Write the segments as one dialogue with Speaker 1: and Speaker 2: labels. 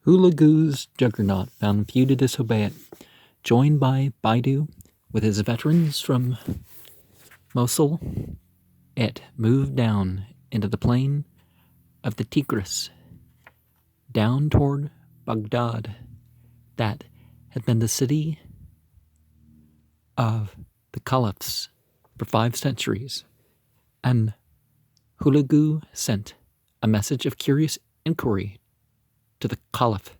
Speaker 1: Hulagu's juggernaut found few to disobey it. Joined by Baidu with his veterans from Mosul, it moved down into the plain of the Tigris, down toward Baghdad, that had been the city of the caliphs for 5 centuries. And Hulagu sent a message of curious inquiry to the caliph.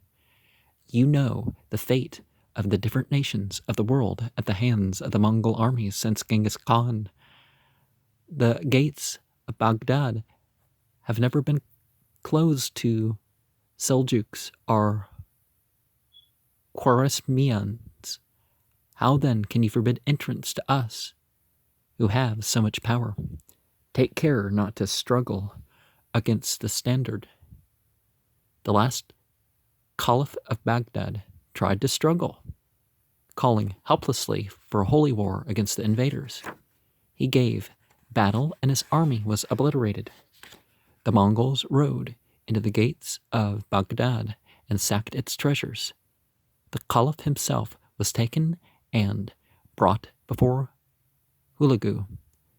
Speaker 1: You know the fate of the different nations of the world at the hands of the Mongol armies since Genghis Khan. The gates of Baghdad have never been closed to Seljuks or Khwarezmians. How then can you forbid entrance to us, who have so much power? Take care not to struggle against the standard. The last Caliph of Baghdad tried to struggle, calling helplessly for a holy war against the invaders. He gave battle and his army was obliterated. The Mongols rode into the gates of Baghdad and sacked its treasures. The Caliph himself was taken and brought before Hulagu,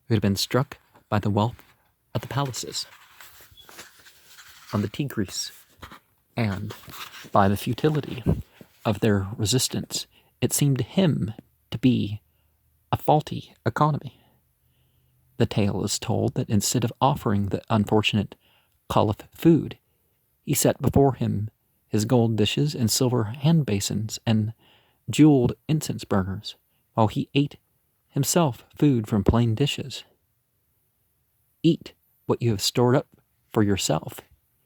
Speaker 1: who had been struck by the wealth of the palaces on the Tigris and by the futility of their resistance. It seemed to him to be a faulty economy. The tale is told that instead of offering the unfortunate Caliph food, he set before him his gold dishes and silver hand basins and jeweled incense burners, while he ate himself food from plain dishes. Eat what you have stored up for yourself,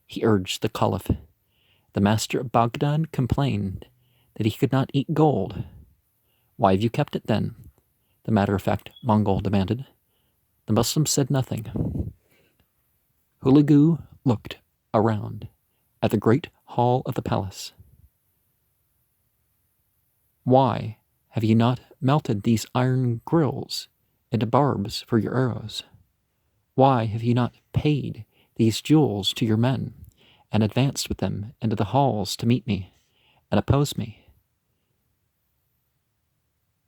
Speaker 1: he urged the Caliph. The master of Baghdad complained that he could not eat gold. Why have you kept it then? The matter-of-fact Mongol demanded. The Muslim said nothing. Hulagu looked around at the great hall of the palace. Why have you not melted these iron grills into barbs for your arrows? Why have you not paid these jewels to your men and advanced with them into the halls to meet me and oppose me?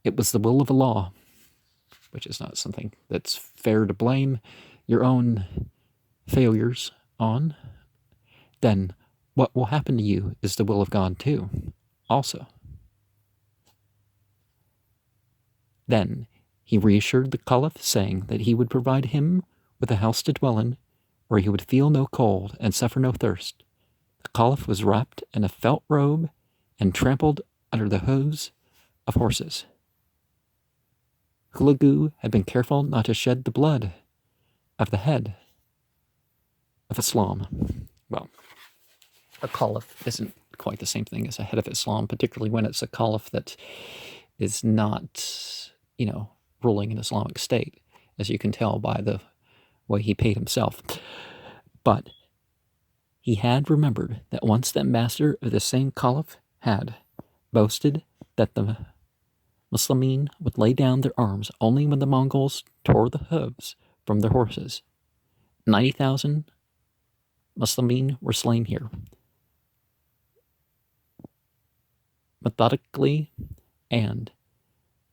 Speaker 1: It was the will of Allah, which is not something that's fair to blame your own failures on. Then what will happen to you is the will of God too, also. Then he reassured the Caliph, saying that he would provide him with a house to dwell in, where he would feel no cold and suffer no thirst. The Caliph was wrapped in a felt robe and trampled under the hooves of horses. Hulagu had been careful not to shed the blood of the head of Islam. Well, a Caliph isn't quite the same thing as a head of Islam, particularly when it's a Caliph that is not, ruling an Islamic state, as you can tell by the way he paid himself. But he had remembered that once that master of the same Caliph had boasted that the Muslimin would lay down their arms only when the Mongols tore the hooves from their horses. 90,000 Muslimin were slain here. Methodically, and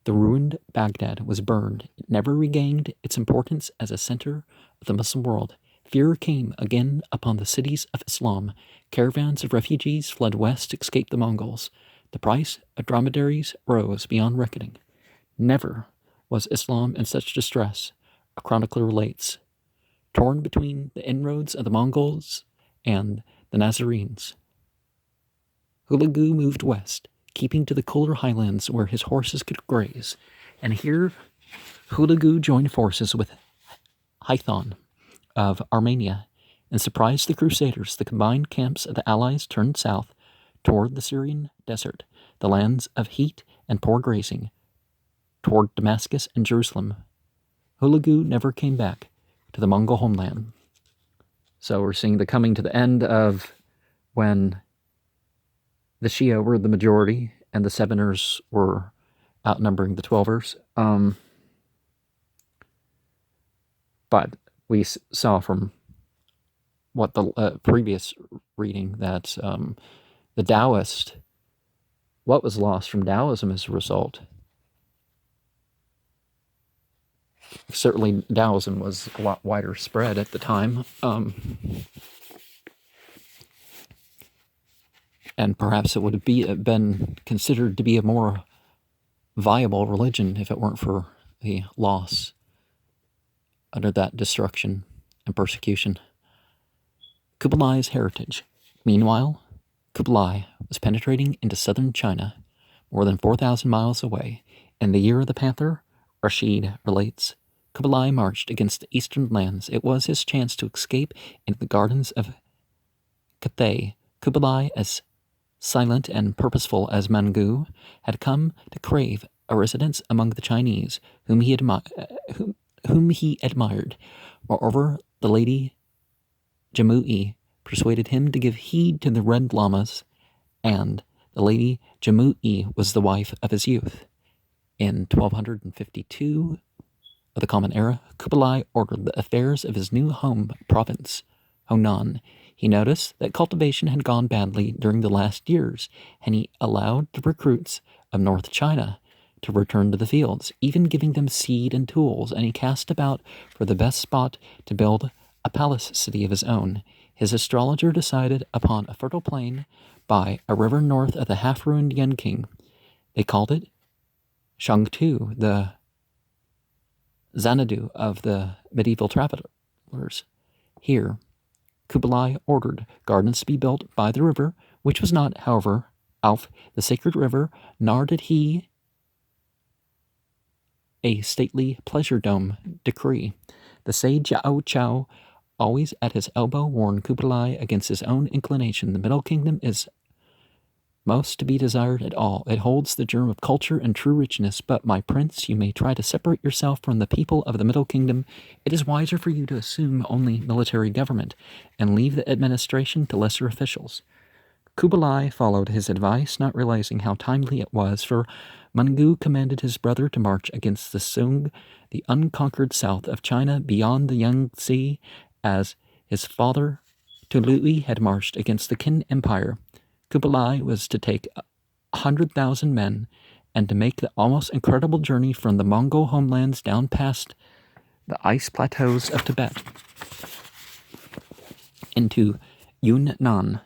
Speaker 1: the ruined Baghdad was burned. It never regained its importance as a center of the Muslim world. Fear came again upon the cities of Islam. Caravans of refugees fled west to escape the Mongols. The price of dromedaries rose beyond reckoning. Never was Islam in such distress, a chronicler relates. Torn between the inroads of the Mongols and the Nazarenes, Hulagu moved west, keeping to the cooler highlands where his horses could graze. And here, Hulagu joined forces with Haithon of Armenia and surprised the Crusaders. The combined camps of the Allies turned south toward the Syrian desert, the lands of heat and poor grazing, toward Damascus and Jerusalem. Hulagu never came back to the Mongol homeland. So we're seeing the coming to the end of when the Shia were the majority and the Seveners were outnumbering the Twelvers. But we saw from what the previous reading that the Taoist, what was lost from Taoism as a result? Certainly Taoism was a lot wider spread at the time, and perhaps it would have been considered to be a more viable religion if it weren't for the loss under that destruction and persecution. Kublai's heritage. Meanwhile, Kublai was penetrating into southern China, more than 4,000 miles away. In the year of the panther, Rashid relates, Kublai marched against the eastern lands. It was his chance to escape into the gardens of Cathay. Kublai, as silent and purposeful as Mangu, had come to crave a residence among the Chinese, whom he admired. Moreover, the lady Jamui persuaded him to give heed to the red llamas, and the lady Jamui was the wife of his youth. In 1252 of the Common Era, Kublai ordered the affairs of his new home province, Honan. He noticed that cultivation had gone badly during the last years, and he allowed the recruits of North China to return to the fields, even giving them seed and tools, and he cast about for the best spot to build a palace city of his own. His astrologer decided upon a fertile plain by a river north of the half-ruined Yanqing. They called it Shangtu, the Xanadu of the medieval travelers. Here, Kublai ordered gardens to be built by the river, which was not, however, Alf, the sacred river, nor did he a stately pleasure dome decree. The sage Yao Chao, always at his elbow, warned Kublai against his own inclination. The Middle Kingdom is most to be desired at all. It holds the germ of culture and true richness, but, my prince, you may try to separate yourself from the people of the Middle Kingdom. It is wiser for you to assume only military government and leave the administration to lesser officials. Kublai followed his advice, not realizing how timely it was, for Mangu commanded his brother to march against the Sung, the unconquered south of China beyond the Yangtze, as his father Tului had marched against the Qin Empire. Kublai was to take 100,000 men and to make the almost incredible journey from the Mongol homelands down past the ice plateaus of Tibet into Yunnan.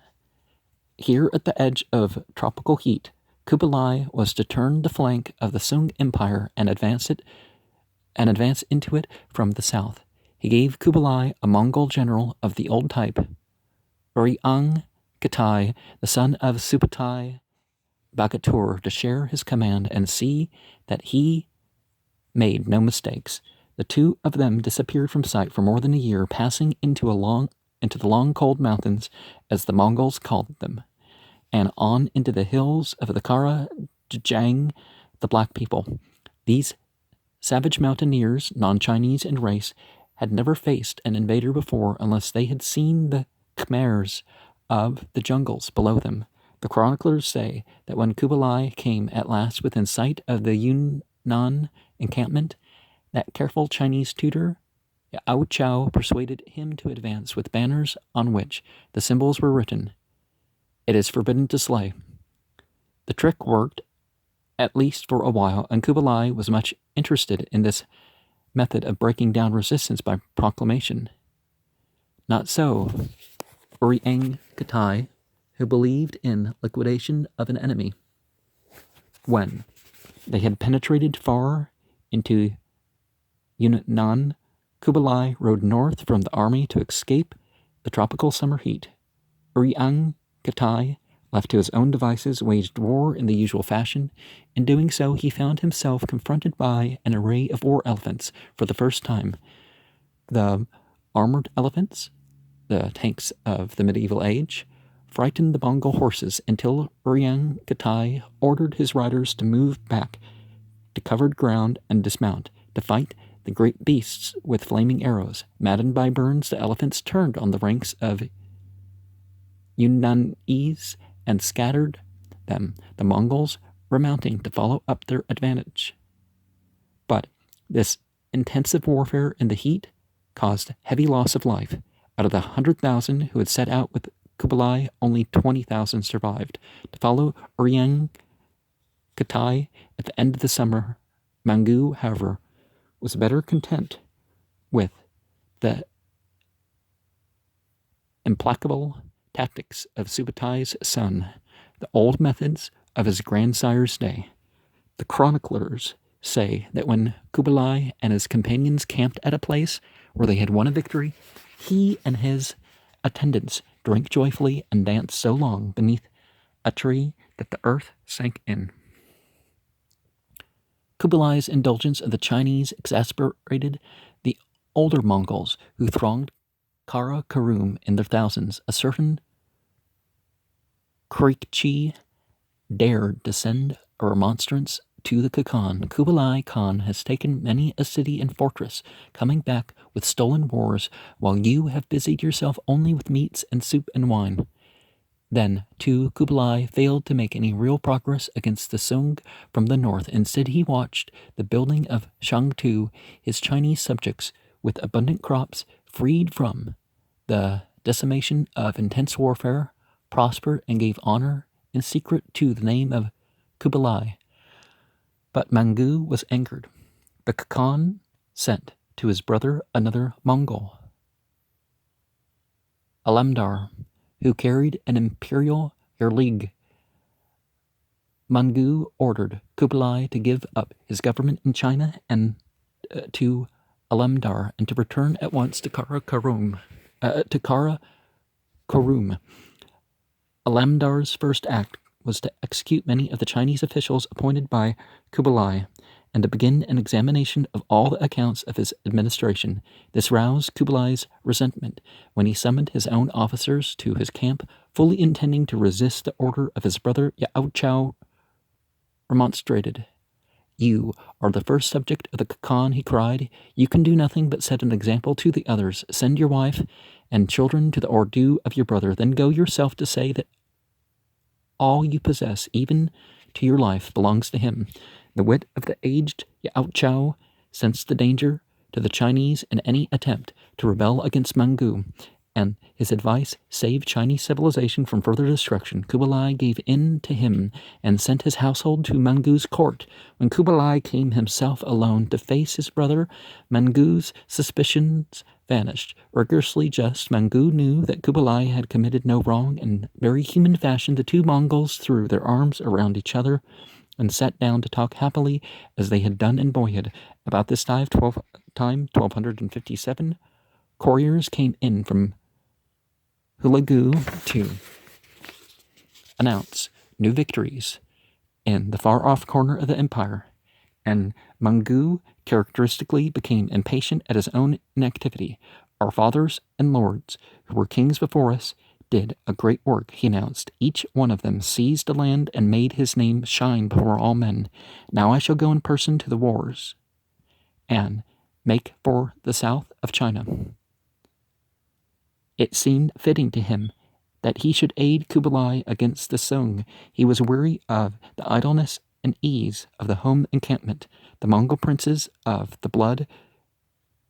Speaker 1: Here at the edge of tropical heat, Kublai was to turn the flank of the Sung Empire and advance into it from the south. He gave Kublai a Mongol general of the old type, Uriang Katai, the son of Subutai Bagatur, to share his command and see that he made no mistakes. The two of them disappeared from sight for more than a year, passing into the long cold mountains, as the Mongols called them, and on into the hills of the Kara Jang, the Black People. These savage mountaineers, non-Chinese in race, had never faced an invader before unless they had seen the Khmers of the jungles below them. The chroniclers say that when Kublai came at last within sight of the Yunnan encampment, that careful Chinese tutor, Yao Chao, persuaded him to advance with banners on which the symbols were written, "It is forbidden to slay." The trick worked, at least for a while, and Kublai was much interested in this method of breaking down resistance by proclamation. Not so Uriang Katai, who believed in liquidation of an enemy. When they had penetrated far into Yunnan, Kublai rode north from the army to escape the tropical summer heat. Uriang Katai, left to his own devices, waged war in the usual fashion. In doing so, he found himself confronted by an array of war elephants for the first time. The armored elephants, the tanks of the medieval age, frightened the Mongol horses until Uriang Katai ordered his riders to move back to covered ground and dismount to fight the great beasts with flaming arrows. Maddened by burns, the elephants turned on the ranks of Yunnanese and scattered them, the Mongols remounting to follow up their advantage. But this intensive warfare in the heat caused heavy loss of life. Out of the 100,000 who had set out with Kublai, only 20,000 survived. To follow Uryang Khatai at the end of the summer, Mangu, however, was better content with the implacable tactics of Subutai son, the old methods of his grandsire's day. The chroniclers say that when Kublai and his companions camped at a place where they had won a victory, he and his attendants drank joyfully and danced so long beneath a tree that the earth sank in. Kublai's indulgence of the Chinese exasperated the older Mongols who thronged Karakorum in their thousands. A certain Krikchi dared to send a remonstrance to the Khagan. Kublai Khan has taken many a city and fortress, coming back with stolen wars, while you have busied yourself only with meats and soup and wine. Then, too, Kublai failed to make any real progress against the Sung from the north. Instead, he watched the building of Shangtu, his Chinese subjects, with abundant crops, freed from the decimation of intense warfare, prospered and gave honor in secret to the name of Kublai. But Mangu was angered. The Khagan sent to his brother another Mongol, Alamdar, who carried an imperial yerlig. Mangu ordered Kublai to give up his government in China and to Alamdar and to return at once to Karakorum. Alamdar's first act was to execute many of the Chinese officials appointed by Kublai and to begin an examination of all the accounts of his administration. This roused Kublai's resentment when he summoned his own officers to his camp, fully intending to resist the order of his brother. Yao Chao remonstrated. "You are the first subject of the Khagan," he cried. "You can do nothing but set an example to the others. Send your wife and children to the ordu of your brother. Then go yourself to say that all you possess, even to your life, belongs to him." The wit of the aged Yao Chao sensed the danger to the Chinese in any attempt to rebel against Mangu, and his advice saved Chinese civilization from further destruction. Kublai gave in to him and sent his household to Mangu's court. When Kublai came himself alone to face his brother, Mangu's suspicions vanished. Rigorously just, Mangu knew that Kublai had committed no wrong. In very human fashion, the two Mongols threw their arms around each other and sat down to talk happily as they had done in boyhood. About this time, 1257, couriers came in from Hulagu to announce new victories in the far-off corner of the empire, and Mangu characteristically became impatient at his own inactivity. "Our fathers and lords, who were kings before us, did a great work," he announced. "Each one of them seized a land and made his name shine before all men. Now I shall go in person to the wars and make for the south of China." It seemed fitting to him that he should aid Kublai against the Sung. He was weary of the idleness and ease of the home encampment. The Mongol princes of the blood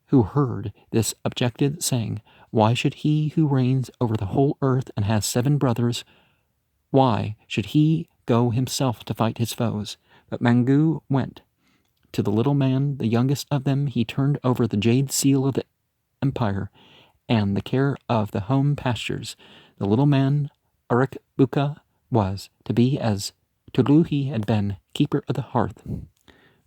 Speaker 1: who heard this objected, saying, "Why should he who reigns over the whole earth and has 7 brothers, why should he go himself to fight his foes?" But Mangu went. To the little man, the youngest of them, he turned over the jade seal of the empire and the care of the home pastures. The little man, Arikbuka, was to be as Tuluhi had been, keeper of the hearth.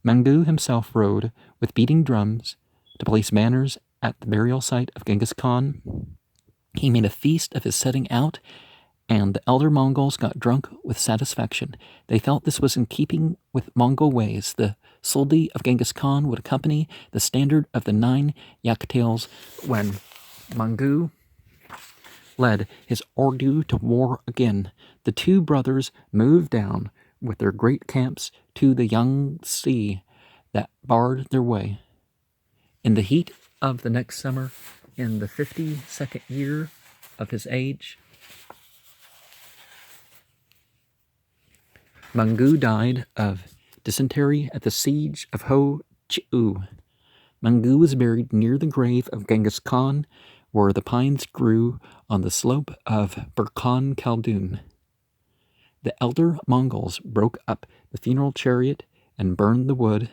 Speaker 1: Mangu himself rode with beating drums to place banners at the burial site of Genghis Khan. He made a feast of his setting out, and the elder Mongols got drunk with satisfaction. They felt this was in keeping with Mongol ways. The Suldi of Genghis Khan would accompany the standard of the 9 Yaktales when Mangu led his ordu to war again. The two brothers moved down with their great camps to the Yangtze that barred their way. In the heat of the next summer, in the 52nd year of his age, Mangu died of dysentery at the siege of Ho Chiu. Mangu was buried near the grave of Genghis Khan, where the pines grew on the slope of Burkhan Khaldun. The elder Mongols broke up the funeral chariot and burned the wood,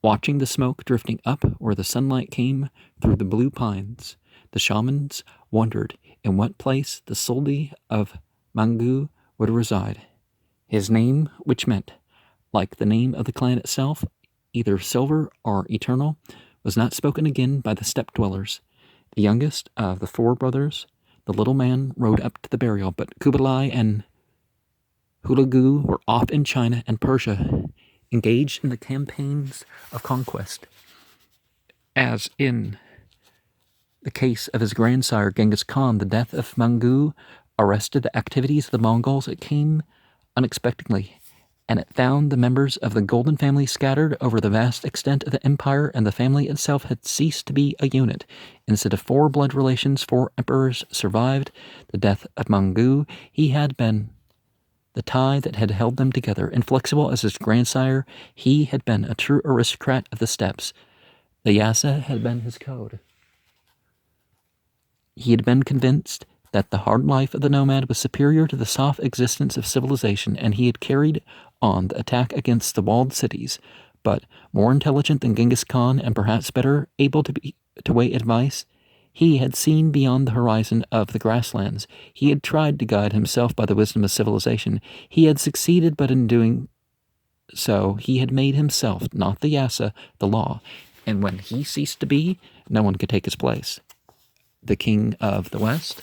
Speaker 1: watching the smoke drifting up where the sunlight came through the blue pines. The shamans wondered in what place the Soldi of Mangu would reside. His name, which meant, like the name of the clan itself, either silver or eternal, was not spoken again by the steppe dwellers. The youngest of the 4 brothers, the little man, rode up to the burial, but Kublai and Hulagu were off in China and Persia, engaged in the campaigns of conquest. As in the case of his grandsire Genghis Khan, the death of Mangu arrested the activities of the Mongols. It came unexpectedly, and it found the members of the Golden family scattered over the vast extent of the empire, and the family itself had ceased to be a unit. Instead of 4 blood relations, 4 emperors survived the death of Mangu. He had been the tie that had held them together. Inflexible as his grandsire, he had been a true aristocrat of the steppes. The Yasa had been his code. He had been convinced that the hard life of the nomad was superior to the soft existence of civilization, and he had carried on the attack against the walled cities. But more intelligent than Genghis Khan, and perhaps better able to weigh advice, he had seen beyond the horizon of the grasslands. He had tried to guide himself by the wisdom of civilization. He had succeeded, but in doing so, he had made himself, not the Yasa, the law. And when he ceased to be, no one could take his place. The king of the West,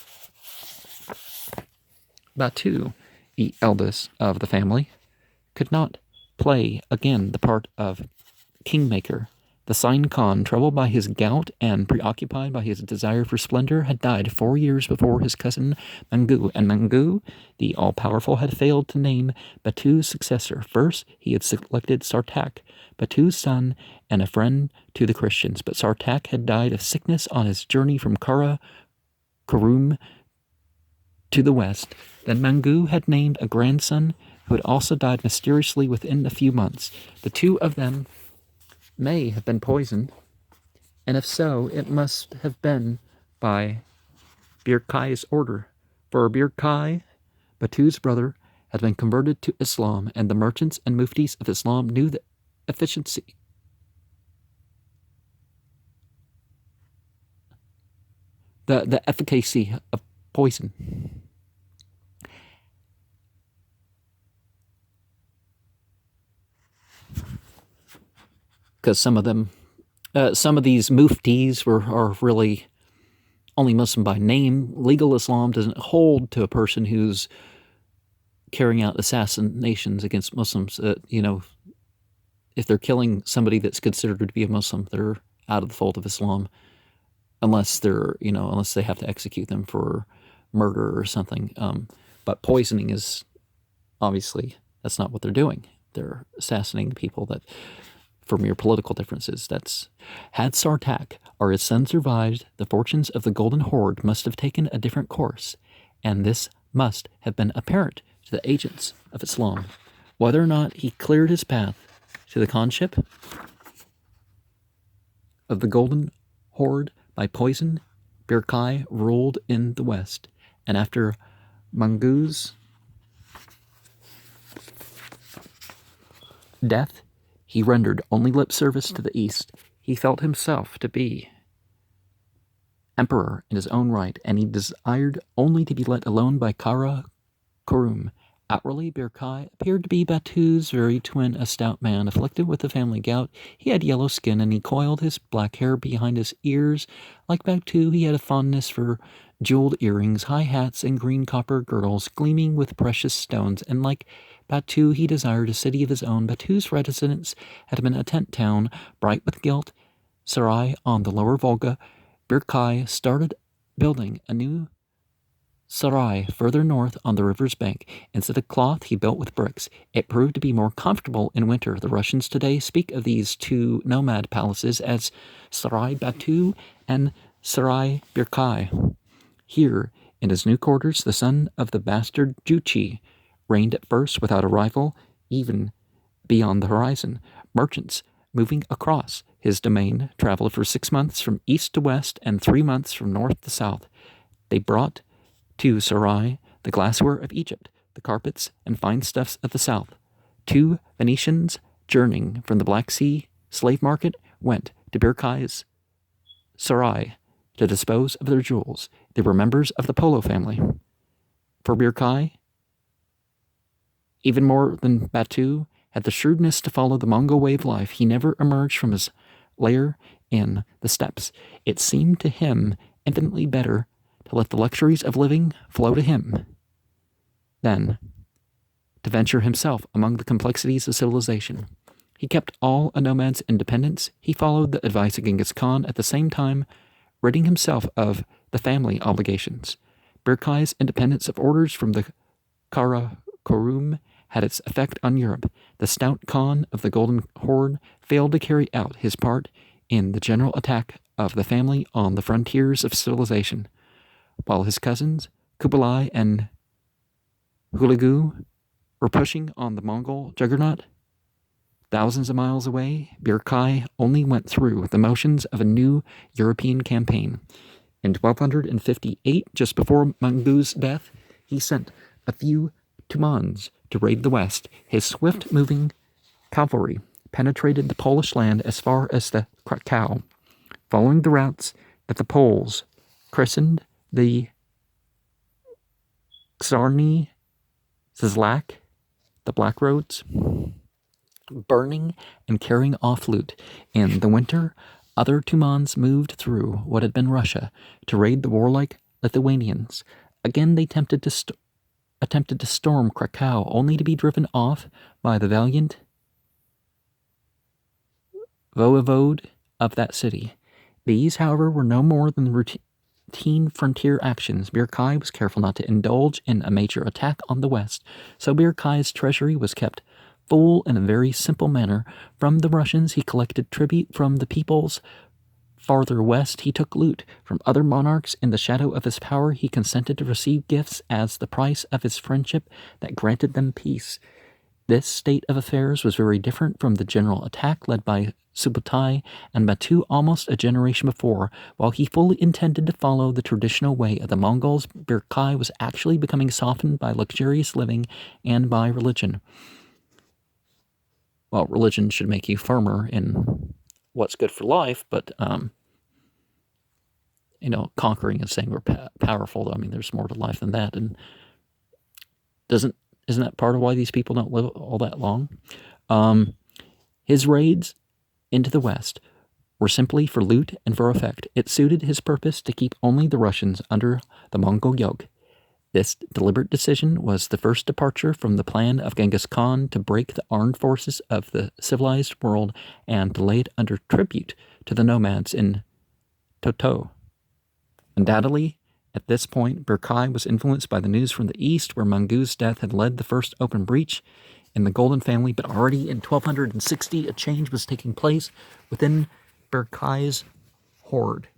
Speaker 1: Batu, the eldest of the family, could not play again the part of kingmaker. The Sign Khan, troubled by his gout and preoccupied by his desire for splendor, had died 4 years before his cousin Mangu, and Mangu, the all-powerful, had failed to name Batu's successor. First, he had selected Sartak, Batu's son and a friend to the Christians, but Sartak had died of sickness on his journey from Karakorum to the west. Then Mangu had named a grandson who had also died mysteriously within a few months. The 2 of them may have been poisoned, and if so, it must have been by Birkai's order. For Birkai, Batu's brother, had been converted to Islam, and the merchants and muftis of Islam knew the efficiency the efficacy of poison. Because some of these muftis are really only Muslim by name. Legal Islam doesn't hold to a person who's carrying out assassinations against Muslims. If they're killing somebody that's considered to be a Muslim, they're out of the fold of Islam, unless they have to execute them for murder or something. But poisoning is obviously, that's not what they're doing. They're assassinating people that for mere political differences. Had Sartak or his son survived, the fortunes of the Golden Horde must have taken a different course, and this must have been apparent to the agents of Islam. Whether or not he cleared his path to the khanship of the Golden Horde by poison, Birkai ruled in the west, and after Mangu's death, he rendered only lip service to the east. He felt himself to be emperor in his own right, and he desired only to be let alone by Karakorum. Outwardly, Birkai appeared to be Batu's very twin, a stout man afflicted with the family gout. He had yellow skin, and he coiled his black hair behind his ears. Like Batu, he had a fondness for jeweled earrings, high hats, and green copper girdles gleaming with precious stones, and like Batu, he desired a city of his own. Batu's residence had been a tent town, bright with gilt sarai on the lower Volga. Birkai started building a new sarai further north on the river's bank. Instead of cloth, he built with bricks. It proved to be more comfortable in winter. The Russians today speak of these 2 nomad palaces as Sarai Batu and Sarai Birkai. Here, in his new quarters, the son of the bastard Juchi reigned at first without a rival, even beyond the horizon. Merchants moving across His domain traveled for 6 months from east to west and 3 months from north to south. They brought to Sarai the glassware of Egypt, the carpets and fine stuffs of the south. 2 Venetians, journeying from the Black Sea slave market, went to Birkai's Sarai to dispose of their jewels. They were members of the Polo family. For Birkai, even more than Batu, had the shrewdness to follow the Mongol way of life. He never emerged from his lair in the steppes. It seemed to him infinitely better to let the luxuries of living flow to him than to venture himself among the complexities of civilization. He kept all a nomad's independence. He followed the advice of Genghis Khan, at the same time ridding himself of the family obligations. Birkai's independence of orders from the Karakorum had its effect on Europe. The stout Khan of the Golden Horde failed to carry out his part in the general attack of the family on the frontiers of civilization, while his cousins, Kublai and Hulagu, were pushing on the Mongol juggernaut. Thousands of miles away, Birkai only went through the motions of a new European campaign. In 1258, just before Mangu's death, he sent a few Tumans to raid the west. His swift-moving cavalry penetrated the Polish land as far as the Krakow, following the routes that the Poles christened the Czarny Szlak, the Black Roads, burning and carrying off loot. In the winter, other Tumans moved through what had been Russia to raid the warlike Lithuanians. Again, they attempted to storm Krakow, only to be driven off by the valiant voivode of that city. These, however, were no more than routine frontier actions. Birkai was careful not to indulge in a major attack on the west, so Birkai's treasury was kept full in a very simple manner. From the Russians, he collected tribute. From the peoples farther west, he took loot. From other monarchs, in the shadow of his power, he consented to receive gifts as the price of his friendship that granted them peace. This state of affairs was very different from the general attack led by Subutai and Batu almost a generation before. While he fully intended to follow the traditional way of the Mongols, Birkai was actually becoming softened by luxurious living and by religion. Well, religion should make you firmer in what's good for life, but, conquering and saying we're powerful, I mean, there's more to life than that, and isn't that part of why these people don't live all that long? His raids into the west were simply for loot and for effect. It suited his purpose to keep only the Russians under the Mongol yoke. This deliberate decision was the first departure from the plan of Genghis Khan to break the armed forces of the civilized world and to lay it under tribute to the nomads in Toto. Undoubtedly, at this point, Birkai was influenced by the news from the east, where Mangu's death had led the first open breach in the Golden family, but already in 1260 a change was taking place within Birkai's horde.